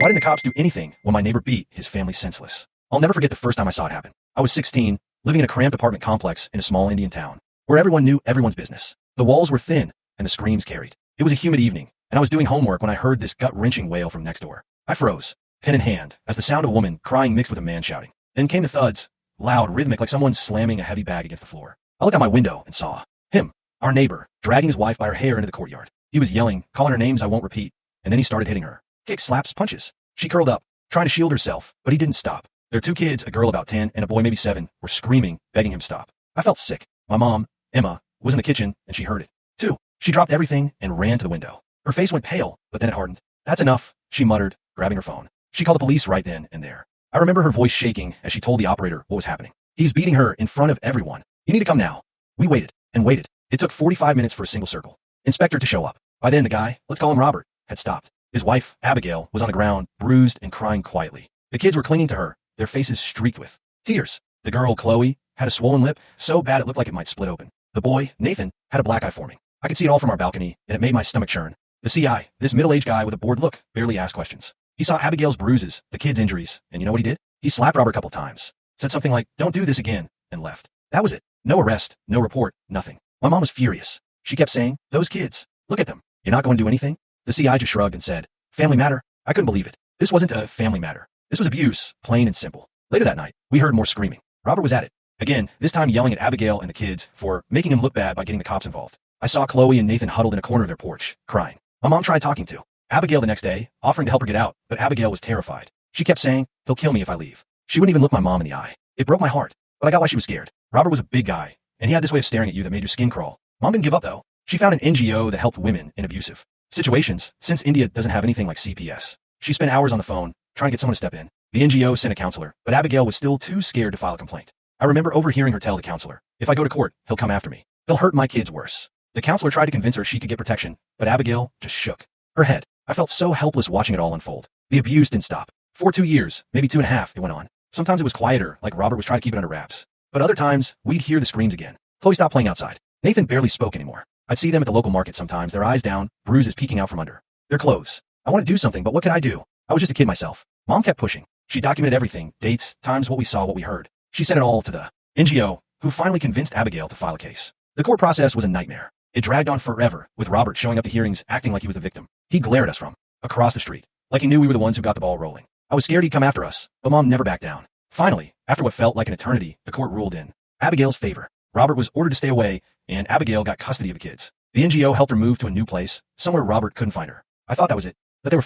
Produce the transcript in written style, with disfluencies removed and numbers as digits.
Why didn't the cops do anything when my neighbor beat his family senseless? I'll never forget the first time I saw it happen. I was 16, living in a cramped apartment complex in a small Indian town, where everyone knew everyone's business. The walls were thin, and the screams carried. It was a humid evening, and I was doing homework when I heard this gut-wrenching wail from next door. I froze, pen in hand, as the sound of a woman crying mixed with a man shouting. Then came the thuds, loud, rhythmic, like someone slamming a heavy bag against the floor. I looked out my window and saw him, our neighbor, dragging his wife by her hair into the courtyard. He was yelling, calling her names I won't repeat, and then he started hitting her. Kicks, slaps, punches. She curled up, trying to shield herself, but he didn't stop. Their two kids, a girl about 10 and a boy maybe 7, were screaming, begging him stop. I felt sick. My mom, Emma, was in the kitchen, and she heard it, too. She dropped everything and ran to the window. Her face went pale, but then it hardened. That's enough, she muttered, grabbing her phone. She called the police right then and there. I remember her voice shaking as she told the operator what was happening. He's beating her in front of everyone. You need to come now. We waited and waited. It took 45 minutes for a single circle inspector to show up. By then the guy, let's call him Robert, had stopped. His wife, Abigail, was on the ground, bruised and crying quietly. The kids were clinging to her, their faces streaked with tears. The girl, Chloe, had a swollen lip, so bad it looked like it might split open. The boy, Nathan, had a black eye forming. I could see it all from our balcony, and it made my stomach churn. The CI, this middle-aged guy with a bored look, barely asked questions. He saw Abigail's bruises, the kids' injuries, and you know what he did? He slapped Robert a couple times, said something like, "Don't do this again," and left. That was it. No arrest, no report, nothing. My mom was furious. She kept saying, "Those kids, look at them. You're not going to do anything?" The CI just shrugged and said, "Family matter?" I couldn't believe it. This wasn't a family matter. This was abuse, plain and simple. Later that night, we heard more screaming. Robert was at it. Again, this time yelling at Abigail and the kids for making him look bad by getting the cops involved. I saw Chloe and Nathan huddled in a corner of their porch, crying. My mom tried talking to Abigail the next day, offering to help her get out, but Abigail was terrified. She kept saying, "He'll kill me if I leave." She wouldn't even look my mom in the eye. It broke my heart, but I got why she was scared. Robert was a big guy, and he had this way of staring at you that made your skin crawl. Mom didn't give up, though. She found an NGO that helped women in abusive situations, since India doesn't have anything like CPS. She spent hours on the phone, trying to get someone to step in. The NGO sent a counselor, but Abigail was still too scared to file a complaint. I remember overhearing her tell the counselor, "If I go to court, he'll come after me. He'll hurt my kids worse." The counselor tried to convince her she could get protection, but Abigail just shook her head. I felt so helpless watching it all unfold. The abuse didn't stop. For 2 years, maybe 2.5, it went on. Sometimes it was quieter, like Robert was trying to keep it under wraps. But other times, we'd hear the screams again. Chloe stopped playing outside. Nathan barely spoke anymore. I'd see them at the local market sometimes, their eyes down, bruises peeking out from under their clothes. I wanted to do something, but what could I do? I was just a kid myself. Mom kept pushing. She documented everything, dates, times, what we saw, what we heard. She sent it all to the NGO, who finally convinced Abigail to file a case. The court process was a nightmare. It dragged on forever, with Robert showing up to hearings acting like he was the victim. He glared at us from across the street, like he knew we were the ones who got the ball rolling. I was scared he'd come after us, but Mom never backed down. Finally, after what felt like an eternity, the court ruled in Abigail's favor. Robert was ordered to stay away, and Abigail got custody of the kids. The NGO helped her move to a new place, somewhere Robert couldn't find her. I thought that was it, that they were